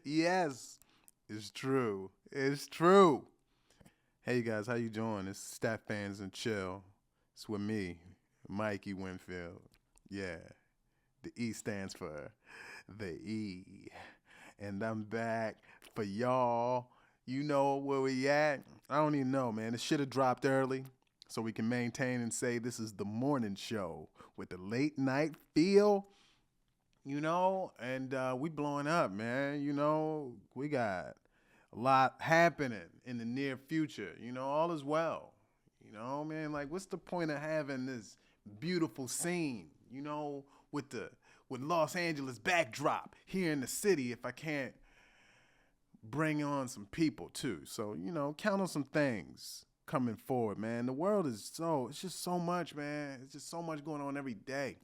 Yes, it's true. It's true. Hey guys, how you doing? It's StepFans and Chill. It's with me, Mikey Winfield. Yeah, the E stands for the E. And I'm back for y'all. You know where we at? I don't even know, man. It should have dropped early so we can maintain and say this is the morning show with the late night feel, and we blowing up, man. We got a lot happening in the near future. All is well. Man, like what's the point of having this beautiful scene, with the with Los Angeles backdrop here in the city if I can't bring on some people too. So, count on some things coming forward, man. The world is it's just so much, man. It's just so much going on every day.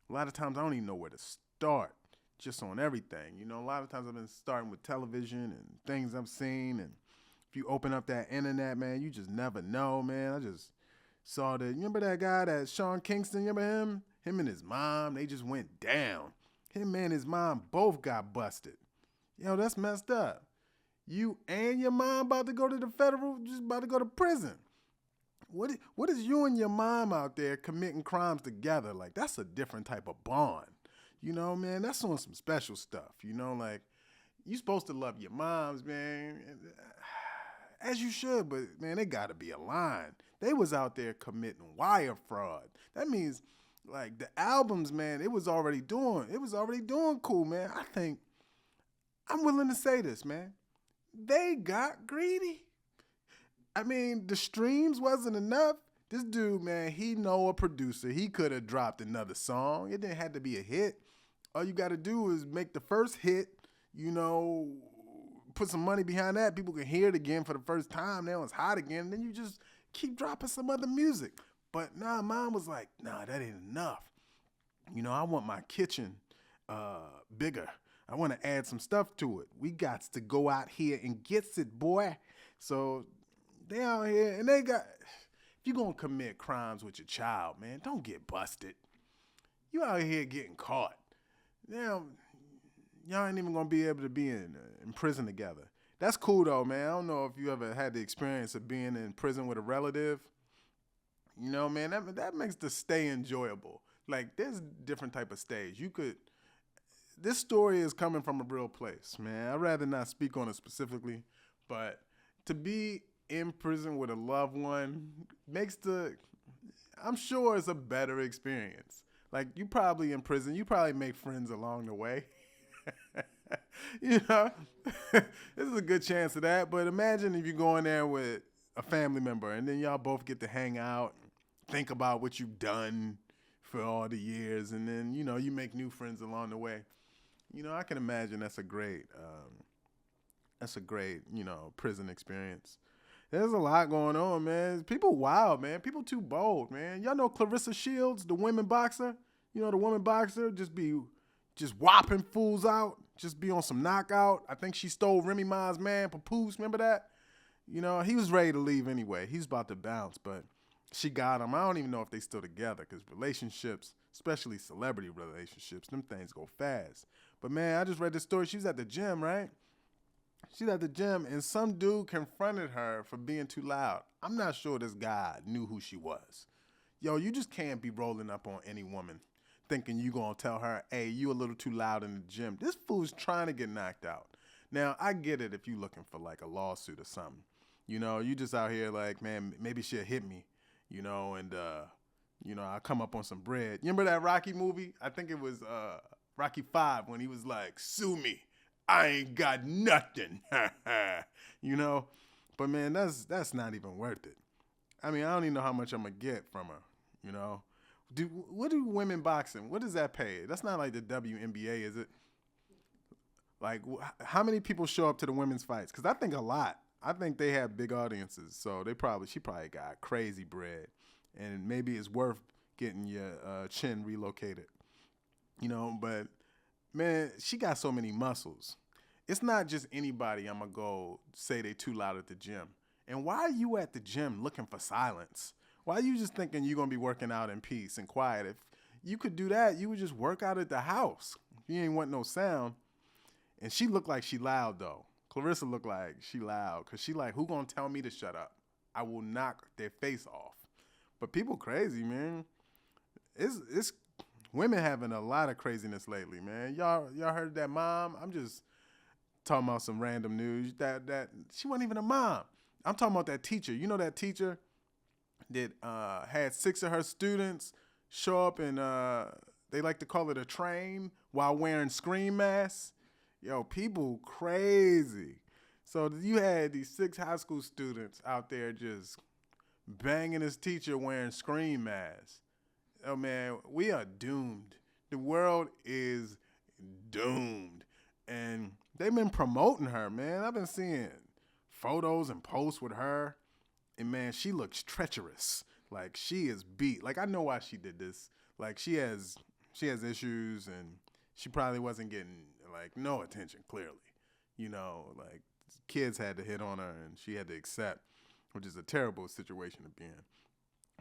A lot of times I don't even know where to start just on everything. A lot of times I've been starting with television and things I've seen. And if you open up that internet, man, you just never know, man. I just saw you remember that guy, that Sean Kingston, you remember him? Him and his mom, they just went down. Him and his mom both got busted. That's messed up. You and your mom about to go to just about to go to prison. What is you and your mom out there committing crimes together? Like, that's a different type of bond. Man, that's on some special stuff. Like, you supposed to love your moms, man, as you should, but, man, they got to be aligned. They was out there committing wire fraud. That means, like, the albums, man, it was already doing cool, man. I think, I'm willing to say this, man. They got greedy. I mean, the streams wasn't enough. This dude, man, he know a producer. He could have dropped another song. It didn't have to be a hit. All you got to do is make the first hit, put some money behind that. People can hear it again for the first time. Now it's hot again. And then you just keep dropping some other music. But nah, mine was like, nah, that ain't enough. I want my kitchen bigger. I want to add some stuff to it. We got to go out here and get it, boy. So they out here, and if you're going to commit crimes with your child, man, don't get busted. You out here getting caught. Now, y'all ain't even going to be able to be in prison together. That's cool, though, man. I don't know if you ever had the experience of being in prison with a relative. Man, that makes the stay enjoyable. Like, there's different type of stays. This story is coming from a real place, man. I'd rather not speak on it specifically, but to be in prison with a loved one I'm sure it's a better experience. Like, you probably in prison, you probably make friends along the way. This is a good chance of that, but imagine if you go in there with a family member and then y'all both get to hang out, think about what you've done for all the years, and then, you make new friends along the way. I can imagine that's a great, prison experience. There's a lot going on, man. People wild, man. People too bold, man. Y'all know Clarissa Shields, the women boxer? The woman boxer just whopping fools out, just be on some knockout. I think she stole Remy Ma's man, Papoose, remember that? He was ready to leave anyway. He's about to bounce, but she got him. I don't even know if they still together because relationships, especially celebrity relationships, them things go fast. But, man, I just read this story. She was at the gym, right? She's at the gym, and some dude confronted her for being too loud. I'm not sure this guy knew who she was. Yo, you just can't be rolling up on any woman thinking you going to tell her, hey, you a little too loud in the gym. This fool's trying to get knocked out. Now, I get it if you looking for, like, a lawsuit or something. You just out here like, man, maybe she'll hit me, and I'll come up on some bread. You remember that Rocky movie? I think it was Rocky 5 when he was like, sue me. I ain't got nothing. But, man, that's not even worth it. I mean, I don't even know how much I'm going to get from her, What do women boxing, what does that pay? That's not like the WNBA, is it? Like, how many people show up to the women's fights? Because I think a lot. I think they have big audiences, so she probably got crazy bread. And maybe it's worth getting your chin relocated. But, man, she got so many muscles. It's not just anybody I'm going to go say they too loud at the gym. And why are you at the gym looking for silence? Why are you just thinking you're going to be working out in peace and quiet? If you could do that, you would just work out at the house. If you ain't want no sound. And she looked like she loud, though. Clarissa looked like she loud. Because she like, who gonna tell me to shut up? I will knock their face off. But people crazy, man. It's women having a lot of craziness lately, man. Y'all heard that mom? I'm just talking about some random news. That she wasn't even a mom. I'm talking about that teacher. You know that teacher that had 6 of her students show up and they like to call it a train while wearing screen masks. Yo, people crazy. So you had these 6 high school students out there just banging this teacher wearing screen masks. Oh, man, we are doomed. The world is doomed. And they've been promoting her, man. I've been seeing photos and posts with her. And, man, she looks treacherous. Like, she is beat. Like, I know why she did this. Like, she has issues, and she probably wasn't getting, like, no attention, clearly. You know, like, kids had to hit on her, and she had to accept, which is a terrible situation to be in.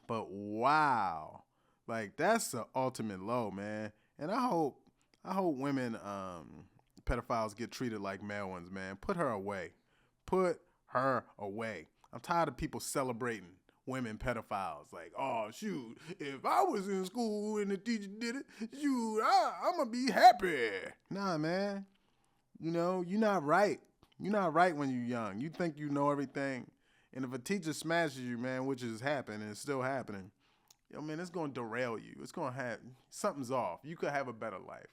But, wow. Like, that's the ultimate low, man. And I hope women, pedophiles get treated like male ones, man. Put her away. Put her away. I'm tired of people celebrating women pedophiles. Like, oh, shoot, if I was in school and the teacher did it, shoot, I'm going to be happy. Nah, man. You know, you're not right. You're not right when you're young. You think you know everything. And if a teacher smashes you, man, which has happened and it's still happening, yo, man, it's going to derail you. It's going to have, something's off. You could have a better life.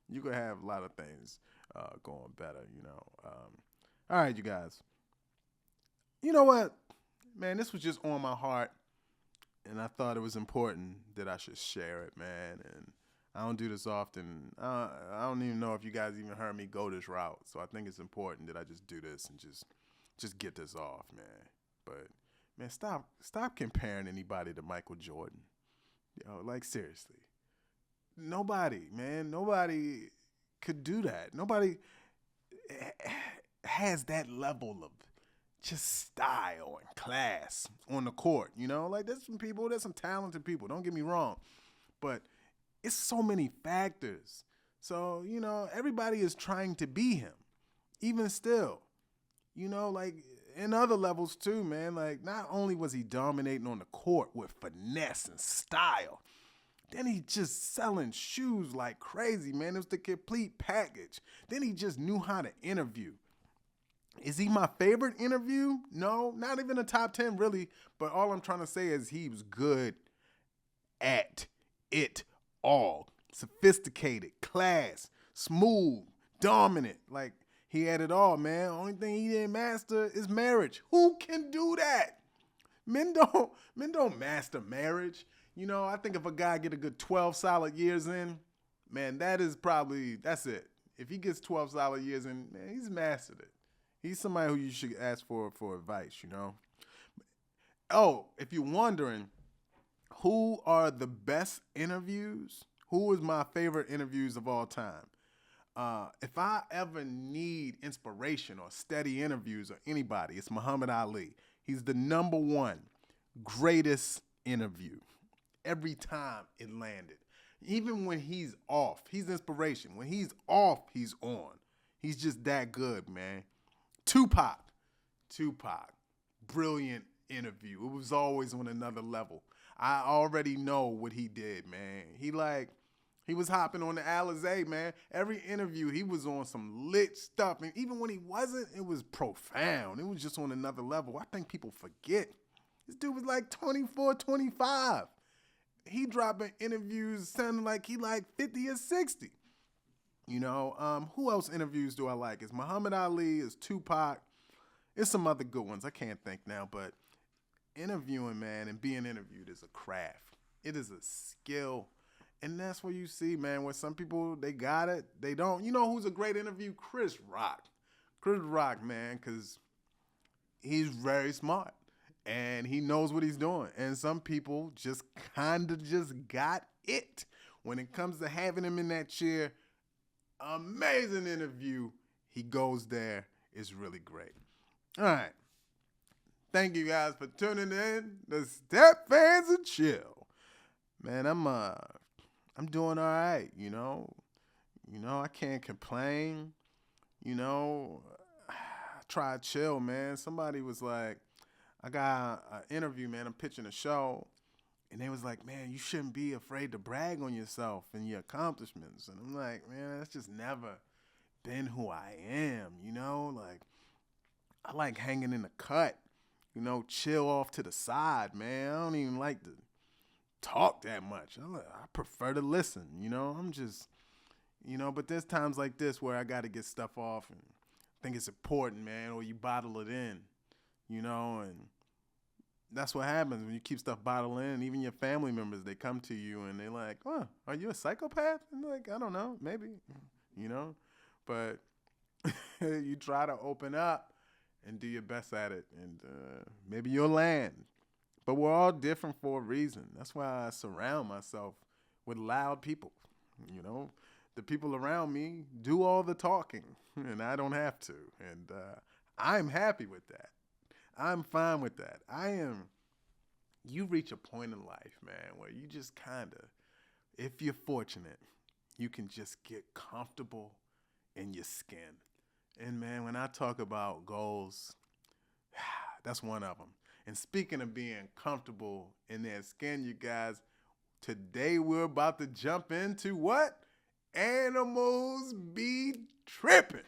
You could have a lot of things going better, you know. All right, you guys. You know what? Man, this was just on my heart, and I thought it was important that I should share it, man. And I don't do this often. I don't even know if you guys even heard me go this route. So I think it's important that I just do this and just get this off, man. But, man, stop comparing anybody to Michael Jordan. Yo, like, seriously. Nobody could do that. Nobody has that level of just style and class on the court, you know? Like, there's some talented people, don't get me wrong. But it's so many factors. So, you know, everybody is trying to be him, even still. You know, like, in other levels too, man. Like, not only was he dominating on the court with finesse and style, then he just selling shoes like crazy, man. It was the complete package. Then he just knew how to interview. Is he my favorite interview? No, not even a top 10 really. But all I'm trying to say is he was good at it all. Sophisticated, class, smooth, dominant. Like, he had it all, man. Only thing he didn't master is marriage. Who can do that? Men don't master marriage. You know, I think if a guy get a good 12 solid years in, man, that's it. If he gets 12 solid years in, man, he's mastered it. He's somebody who you should ask for advice, you know. Oh, if you're wondering, who are the best interviews? Who is my favorite interviews of all time? If I ever need inspiration or steady interviews or anybody, it's Muhammad Ali. He's the number one greatest interview. Every time it landed. Even when he's off, he's inspiration. When he's off, he's on. He's just that good, man. Tupac. Brilliant interview. It was always on another level. I already know what he did, man. He was hopping on the Alizé, man. Every interview, he was on some lit stuff. And even when he wasn't, it was profound. It was just on another level. I think people forget. This dude was like 24, 25. He dropping interviews sounding like he like 50 or 60. You know, who else interviews do I like? It's Muhammad Ali, it's Tupac. It's some other good ones. I can't think now, but interviewing, man, and being interviewed is a craft. It is a skill. And that's what you see, man, where some people, they got it, they don't. You know who's a great interview? Chris Rock. Chris Rock, man, because he's very smart. And he knows what he's doing. And some people just kind of just got it. When it comes to having him in that chair, amazing interview. He goes there. It's really great. All right. Thank you guys for tuning in to StepFans and Chill. Man, I'm doing all right, you know. I can't complain. You know, I tried chill, man. Somebody was like, I got an interview, man. I'm pitching a show. And they was like, man, you shouldn't be afraid to brag on yourself and your accomplishments. And I'm like, man, that's just never been who I am, you know? Like, I like hanging in the cut, you know, chill off to the side, man. I don't even like to talk that much. I prefer to listen, you know? I'm just, you know, but there's times like this where I got to get stuff off and think it's important, man, or you bottle it in, you know, and that's what happens when you keep stuff bottled in. Even your family members, they come to you and they're like, oh, are you a psychopath? And like, I don't know, maybe, you know, but you try to open up and do your best at it, and maybe you'll land. But we're all different for a reason. That's why I surround myself with loud people, you know. The people around me do all the talking, and I don't have to. And I'm happy with that. I'm fine with that. You reach a point in life, man, where you just kind of, if you're fortunate, you can just get comfortable in your skin. And man, when I talk about goals, that's one of them. And speaking of being comfortable in their skin, you guys, today we're about to jump into what? Animals be tripping.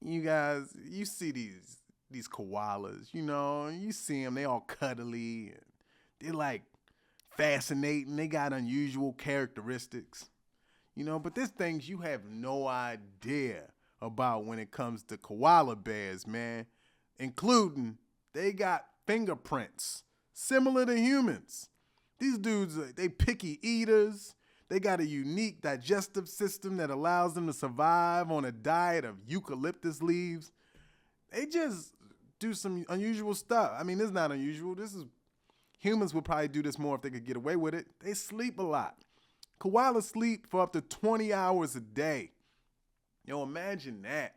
You guys, you see these koalas, you know, you see them, they all cuddly, and they're like fascinating, they got unusual characteristics, you know, but there's things you have no idea about when it comes to koala bears, man, including they got fingerprints similar to humans. These dudes, they picky eaters. They got a unique digestive system that allows them to survive on a diet of eucalyptus leaves. They just do some unusual stuff. I mean, it's not unusual. Humans would probably do this more if they could get away with it. They sleep a lot. Koalas sleep for up to 20 hours a day. Yo, imagine that.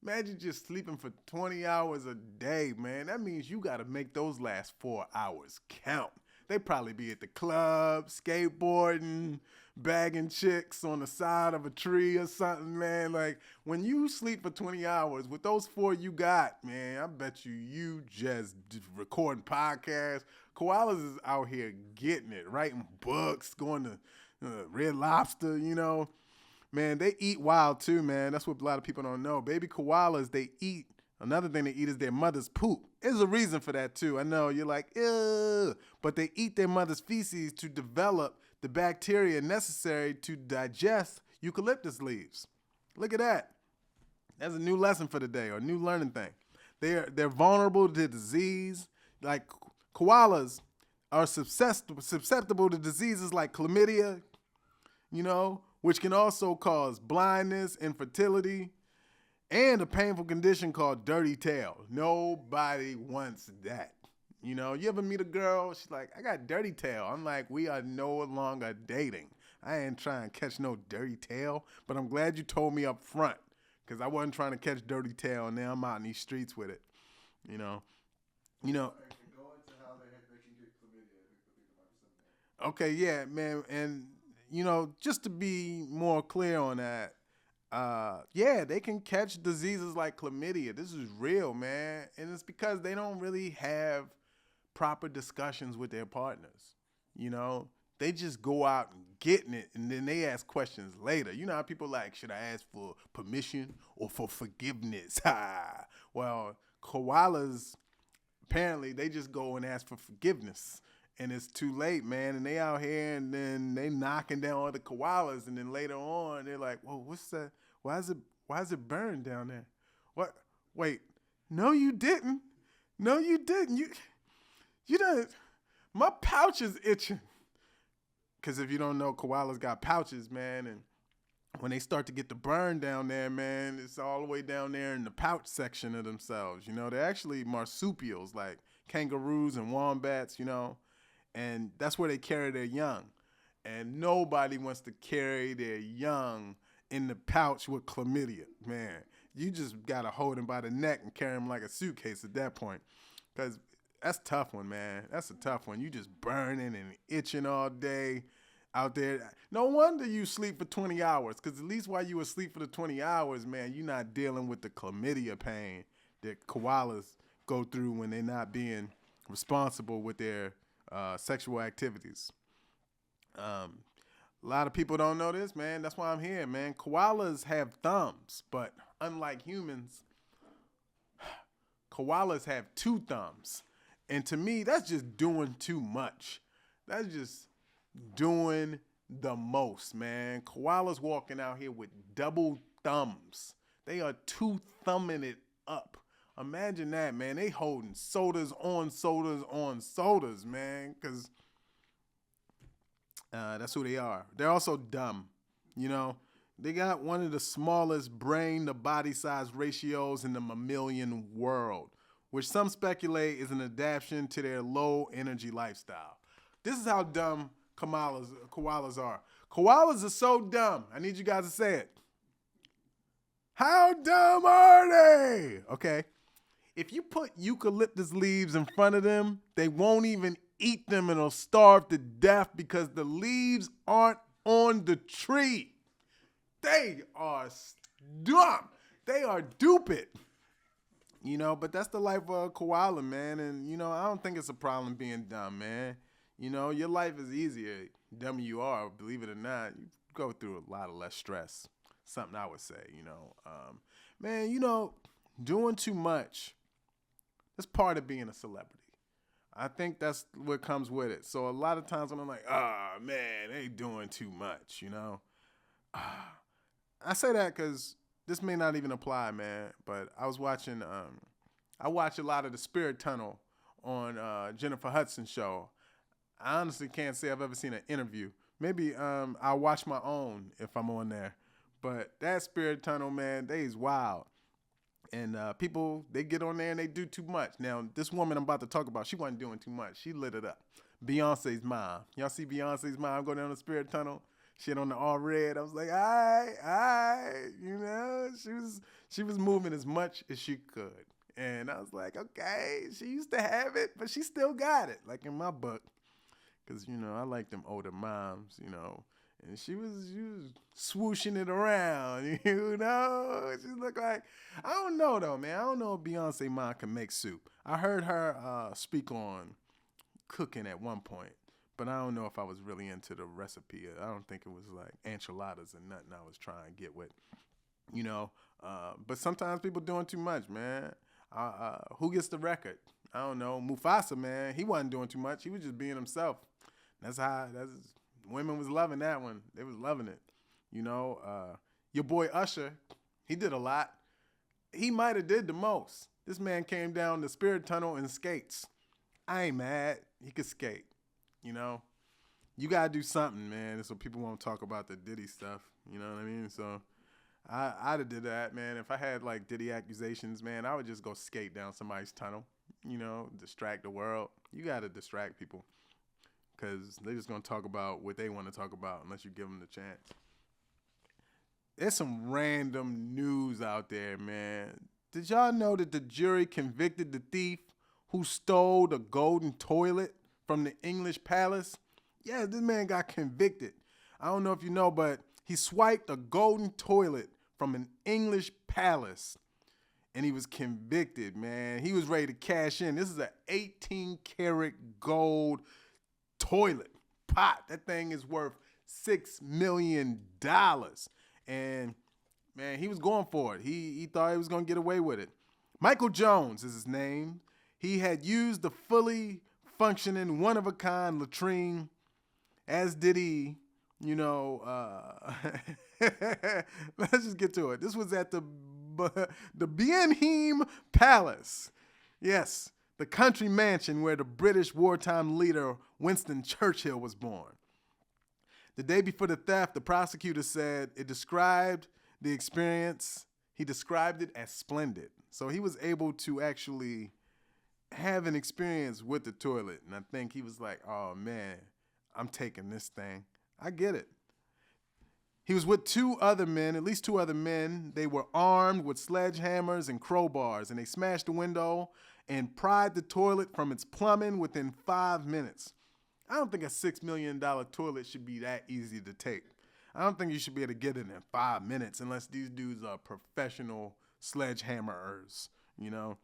Imagine just sleeping for 20 hours a day, man. That means you got to make those last 4 hours count. They probably be at the club, skateboarding, bagging chicks on the side of a tree or something, man. Like, when you sleep for 20 hours, with those 4 you got, man, I bet you just recording podcasts. Koalas is out here getting it, writing books, going to Red Lobster, you know. Man, they eat wild too, man. That's what a lot of people don't know. Baby koalas, they eat. Another thing they eat is their mother's poop. There's a reason for that too. I know you're like, ew, but they eat their mother's feces to develop the bacteria necessary to digest eucalyptus leaves. Look at that. That's a new lesson for the day, or a new learning thing. They're vulnerable to disease. Like, koalas are susceptible to diseases like chlamydia, you know, which can also cause blindness, infertility, and a painful condition called dirty tail. Nobody wants that. You know, you ever meet a girl, she's like, I got dirty tail. I'm like, we are no longer dating. I ain't trying to catch no dirty tail, but I'm glad you told me up front, because I wasn't trying to catch dirty tail, and now I'm out in these streets with it. You know. Go into how they can get chlamydia. Okay, yeah, man, and you know, just to be more clear on that, yeah, they can catch diseases like chlamydia. This is real, man. And it's because they don't really have proper discussions with their partners. You know, they just go out and getting it, and then they ask questions later. You know how people like, should I ask for permission or for forgiveness? Well, koalas, apparently, they just go and ask for forgiveness. And it's too late, man. And they out here, and then they knocking down other koalas, and then later on, they're like, "Whoa, what's that? Why is it burned down there? What? Wait, no, you didn't. No, you didn't. You didn't. My pouch is itching." Because if you don't know, koalas got pouches, man, and when they start to get the burn down there, man, it's all the way down there in the pouch section of themselves. You know, they're actually marsupials, like kangaroos and wombats, you know. And that's where they carry their young. And nobody wants to carry their young in the pouch with chlamydia. Man, you just got to hold him by the neck and carry him like a suitcase at that point. Because that's a tough one, man. That's a tough one. You just burning and itching all day. out there. No wonder you sleep for 20 hours, because at least while you asleep for the 20 hours, man, you're not dealing with the chlamydia pain that koalas go through when they're not being responsible with their sexual activities. A lot of people don't know this, man. That's why I'm here, man. Koalas have thumbs, but unlike humans, koalas have two thumbs. And to me, that's just doing too much. That's just doing the most, man. Koalas walking out here with double thumbs. They are two thumbing it up. Imagine that, man. They holding sodas on sodas on sodas, man, because that's who they are. They're also dumb, you know. They got one of the smallest brain to body size ratios in the mammalian world, which some speculate is an adaptation to their low energy lifestyle. This is how dumb koalas are. Koalas are so dumb. I need you guys to say it. How dumb are they? Okay. If you put eucalyptus leaves in front of them, they won't even eat them and they'll starve to death because the leaves aren't on the tree. They are dumb. They are stupid. You know, but that's the life of a koala, man. And, you know, I don't think it's a problem being dumb, man. You know, your life is easier. The dumber you are, believe it or not, you go through a lot of less stress. Something I would say, you know. Man, you know, doing too much, that's part of being a celebrity. I think that's what comes with it. So a lot of times when I'm like, man, they doing too much, you know. I say that because this may not even apply, man. But I was watching, I watch a lot of the Spirit Tunnel on Jennifer Hudson's show. I honestly can't say I've ever seen an interview. Maybe I'll watch my own if I'm on there. But that Spirit Tunnel, man, they is wild. And people, they get on there and they do too much. Now, this woman I'm about to talk about, she wasn't doing too much. She lit it up. Beyonce's mom. Y'all see Beyonce's mom go down the Spirit Tunnel? Shit on the all red. I was like, all right, you know, she was moving as much as she could. And I was like, okay, she used to have it, but she still got it, like in my book. Because, you know, I like them older moms, you know. And she was swooshing it around, you know. She looked like, I don't know though, man. I don't know if Beyonce mom can make soup. I heard her speak on cooking at one point, but I don't know if I was really into the recipe. I don't think it was like enchiladas and nothing I was trying to get with, you know. But sometimes people doing too much, man. Who gets the record? I don't know. Mufasa, man, he wasn't doing too much. He was just being himself. Women was loving that one. They was loving it. You know, your boy Usher, he did a lot. He might have did the most. This man came down the Spirit Tunnel in skates. I ain't mad. He could skate. You know, you got to do something, man. So people won't talk about the Diddy stuff. You know what I mean? So I'd have did that, man. If I had like Diddy accusations, man, I would just go skate down somebody's tunnel, you know, distract the world. You got to distract people because they're just going to talk about what they want to talk about unless you give them the chance. There's some random news out there, man. Did y'all know that the jury convicted the thief who stole the golden toilet from the English palace? Yeah, this man got convicted. I don't know if you know, but he swiped a golden toilet from an English palace, and he was convicted, man. He was ready to cash in. This is an 18-karat gold toilet pot. That thing is worth $6 million. And, man, he was going for it. He thought he was going to get away with it. Michael Jones is his name. He had used the fully functioning, one-of-a-kind latrine, as did he, you know, let's just get to it. This was at the Buckingham Palace. Yes, the country mansion where the British wartime leader Winston Churchill was born. The day before the theft, the prosecutor said it described the experience. He described it as splendid. So he was able to actually have an experience with the toilet. And I think he was like, oh, man, I'm taking this thing. I get it. He was with at least two other men. They were armed with sledgehammers and crowbars, and they smashed the window and pried the toilet from its plumbing within 5 minutes. I don't think a $6 million toilet should be that easy to take. I don't think you should be able to get it in 5 minutes unless these dudes are professional sledgehammerers, you know.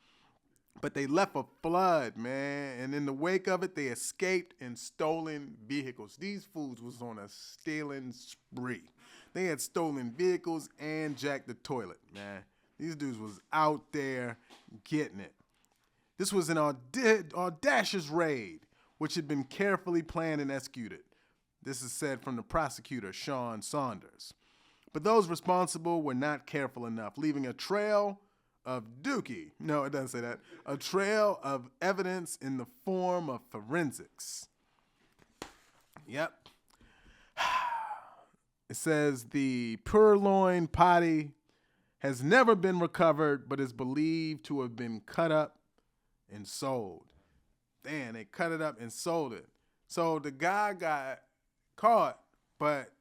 But they left a flood, man, and in the wake of it, they escaped in stolen vehicles. These fools was on a stealing spree. They had stolen vehicles and jacked the toilet, man. These dudes was out there getting it. This was an audacious raid, which had been carefully planned and executed. This is said from the prosecutor, Sean Saunders. But those responsible were not careful enough, leaving a trail of dookie. No, it doesn't say that. A trail of evidence in the form of forensics. Yep. It says the purloined potty has never been recovered, but is believed to have been cut up and sold. Damn, they cut it up and sold it. So the guy got caught, but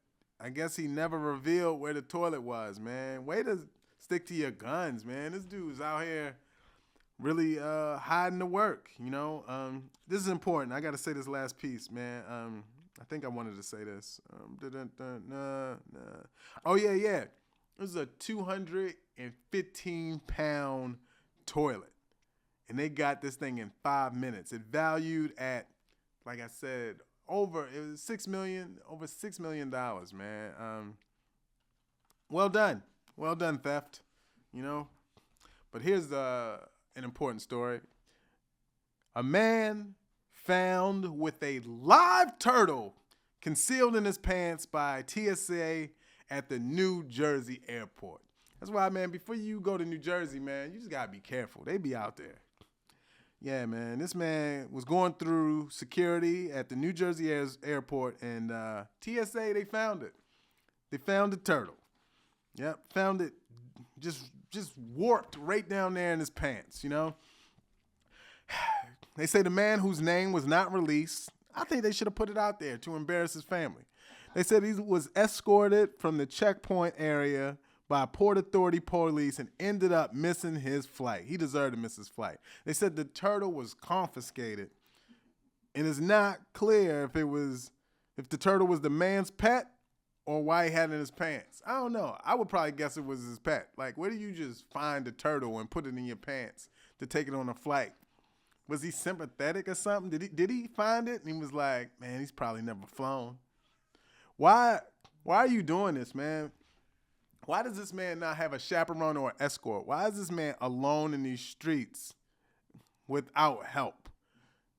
I guess he never revealed where the toilet was, man. Way to stick to your guns, man. This dude's out here really hiding the work, you know. This is important. I got to say this last piece, man. I think I wanted to say this. Oh, yeah. This is a 215-pound toilet. And they got this thing in 5 minutes. It valued at, like I said, over $6 million, man. Well done. Well done, theft. You know? But here's an important story. A man found with a live turtle concealed in his pants by TSA at the New Jersey airport. That's why, man, before you go to New Jersey, man, you just got to be careful. They be out there. Yeah, man, this man was going through security at the New Jersey airport, and TSA, they found it. They found the turtle. Yep, found it just warped right down there in his pants, you know. They say the man whose name was not released, I think they should have put it out there to embarrass his family. They said he was escorted from the checkpoint area by Port Authority police and ended up missing his flight. He deserved to miss his flight. They said the turtle was confiscated, and it's not clear if the turtle was the man's pet or why he had it in his pants. I don't know. I would probably guess it was his pet. Like, where do you just find a turtle and put it in your pants to take it on a flight? Was he sympathetic or something? Did he find it? And he was like, man, he's probably never flown. Why are you doing this, man? Why does this man not have a chaperone or an escort? Why is this man alone in these streets without help?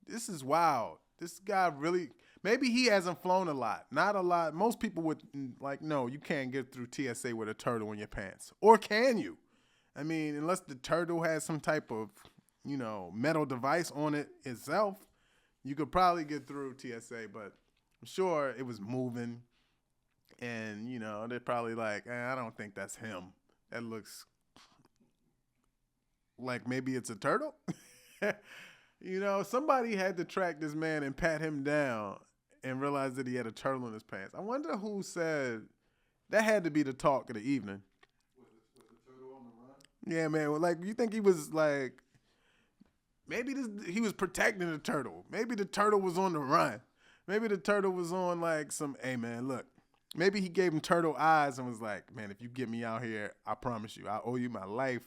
This is wild. This guy really, maybe he hasn't flown a lot. Not a lot. Most people would like, no, you can't get through TSA with a turtle in your pants. Or can you? I mean, unless the turtle has some type of, you know, metal device on it itself, you could probably get through TSA, but I'm sure it was moving. And, you know, they're probably like, I don't think that's him. That looks like maybe it's a turtle. You know, somebody had to track this man and pat him down and realize that he had a turtle in his pants. I wonder who said that had to be the talk of the evening. Was the turtle on the run? Yeah, man. Well, like, you think he was like, maybe he was protecting the turtle. Maybe the turtle was on the run. Maybe the turtle was on like some, hey, man, look. Maybe he gave him turtle eyes and was like, man, if you get me out here, I promise you, I owe you my life,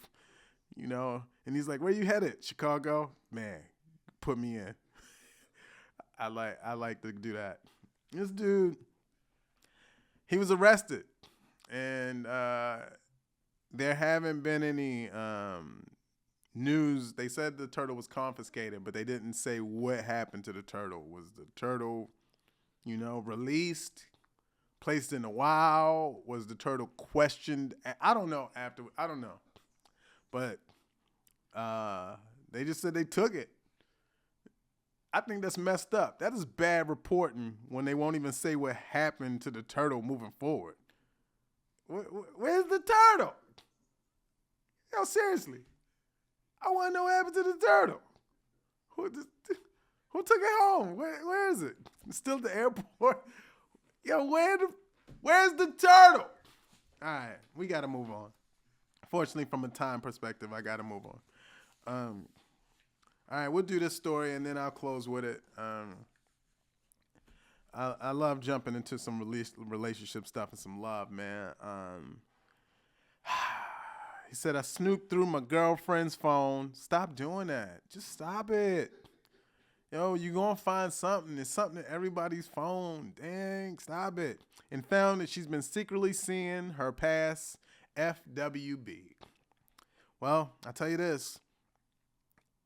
you know? And he's like, where you headed? Chicago? Man, put me in. I like to do that. This dude, he was arrested. And there haven't been any news. They said the turtle was confiscated, but they didn't say what happened to the turtle. Was the turtle, you know, released? Placed in a while? Was the turtle questioned? I don't know. I don't know. But they just said they took it. I think that's messed up. That is bad reporting when they won't even say what happened to the turtle moving forward. Where's the turtle? Yo, seriously. I want to know what happened to the turtle. Who took it home? Where is it? It's still at the airport? Yo, where's the turtle? All right, we got to move on. Fortunately, from a time perspective, I got to move on. All right, we'll do this story, and then I'll close with it. I love jumping into some relationship stuff and some love, man. He said, I snooped through my girlfriend's phone. Stop doing that. Just stop it. Yo, you gonna find something. It's something in everybody's phone. Dang, stop it. And found that she's been secretly seeing her past FWB. Well, I'll tell you this.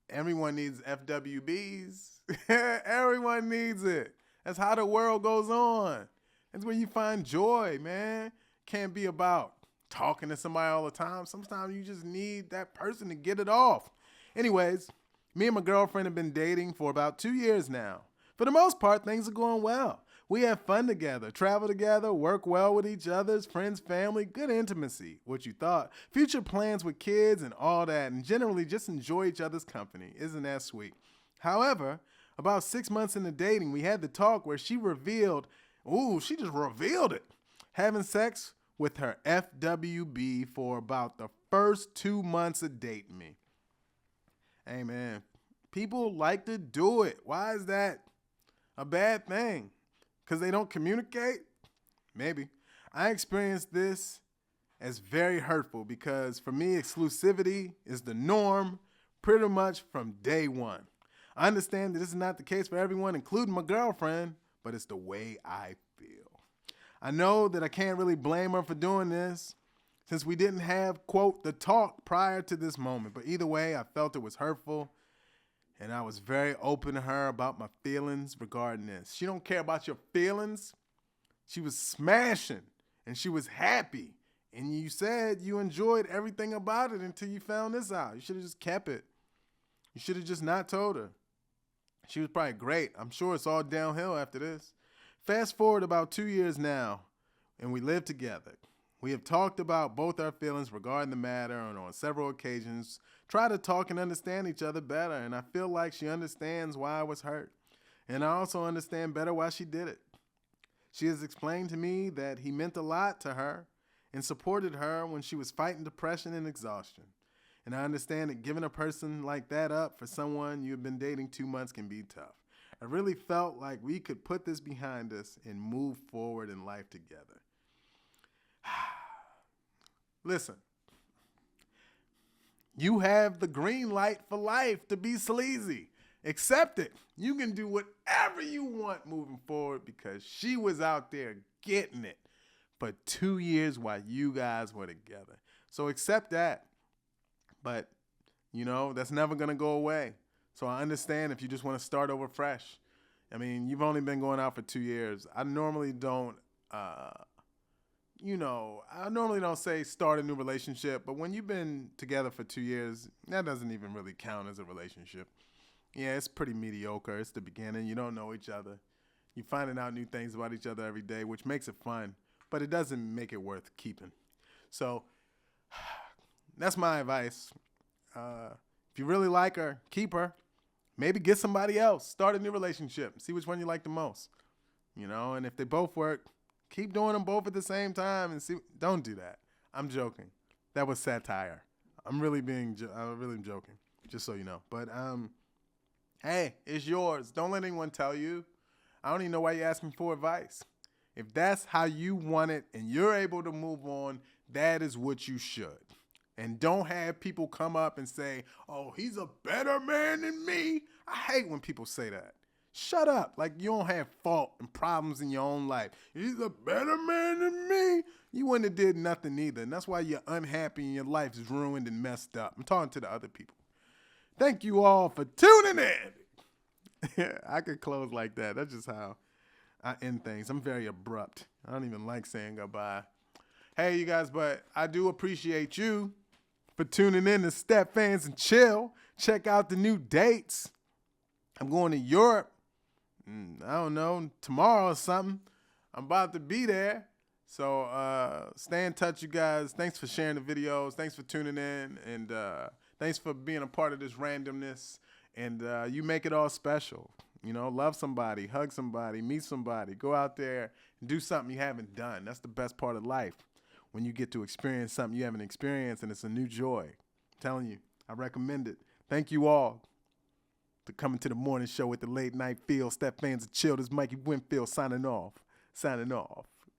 Everyone needs FWBs. Everyone needs it. That's how the world goes on. That's where you find joy, man. Can't be about talking to somebody all the time. Sometimes you just need that person to get it off. Anyways, me and my girlfriend have been dating for about 2 years now. For the most part, things are going well. We have fun together, travel together, work well with each other's friends, family, good intimacy, what you thought, future plans with kids and all that, and generally just enjoy each other's company. Isn't that sweet? However, about 6 months into dating, we had the talk where she revealed, she just revealed it, having sex with her FWB for about the first 2 months of dating me. Hey, man, people like to do it. Why is that a bad thing? Because they don't communicate? Maybe. I experienced this as very hurtful because for me, exclusivity is the norm pretty much from day one. I understand that this is not the case for everyone, including my girlfriend, but it's the way I feel. I know that I can't really blame her for doing this since we didn't have, quote, the talk prior to this moment. But either way, I felt it was hurtful. And I was very open to her about my feelings regarding this. She don't care about your feelings. She was smashing and she was happy. And you said you enjoyed everything about it until you found this out. You should have just kept it. You should have just not told her. She was probably great. I'm sure it's all downhill after this. Fast forward about 2 years now, and we live together. We have talked about both our feelings regarding the matter and on several occasions try to talk and understand each other better, and I feel like she understands why I was hurt. And I also understand better why she did it. She has explained to me that he meant a lot to her and supported her when she was fighting depression and exhaustion. And I understand that giving a person like that up for someone you've been dating 2 months can be tough. I really felt like we could put this behind us and move forward in life together. Listen, you have the green light for life to be sleazy. Accept it. You can do whatever you want moving forward because she was out there getting it for 2 years while you guys were together. So accept that. But, that's never going to go away. So I understand if you just want to start over fresh. I mean, you've only been going out for 2 years. I normally don't say start a new relationship, but when you've been together for 2 years, that doesn't even really count as a relationship. Yeah, it's pretty mediocre. It's the beginning. You don't know each other. You're finding out new things about each other every day, which makes it fun, but it doesn't make it worth keeping. So that's my advice. If you really like her, keep her. Maybe get somebody else. Start a new relationship. See which one you like the most. And if they both work, keep doing them both at the same time and see. Don't do that. I'm joking. That was satire. I'm really joking, just so you know. But, hey, it's yours. Don't let anyone tell you. I don't even know why you're asking for advice. If that's how you want it and you're able to move on, that is what you should. And don't have people come up and say, oh, he's a better man than me. I hate when people say that. Shut up. Like you don't have fault and problems in your own life. He's a better man than me. You wouldn't have did nothing either. And that's why you're unhappy and your life is ruined and messed up. I'm talking to the other people. Thank you all for tuning in. I could close like that. That's just how I end things. I'm very abrupt. I don't even like saying goodbye. Hey, you guys, but I do appreciate you for tuning in to StepFans and Chill. Check out the new dates. I'm going to Europe. I don't know, tomorrow or something. I'm about to be there. So stay in touch, you guys. Thanks for sharing the videos. Thanks for tuning in. And thanks for being a part of this randomness. And you make it all special. Love somebody, hug somebody, meet somebody. Go out there and do something you haven't done. That's the best part of life. When you get to experience something you haven't experienced and it's a new joy. I'm telling you, I recommend it. Thank you all. To coming to the morning show with the late night feel. StepFans and chill. This is Mikey Winfield signing off. Signing off.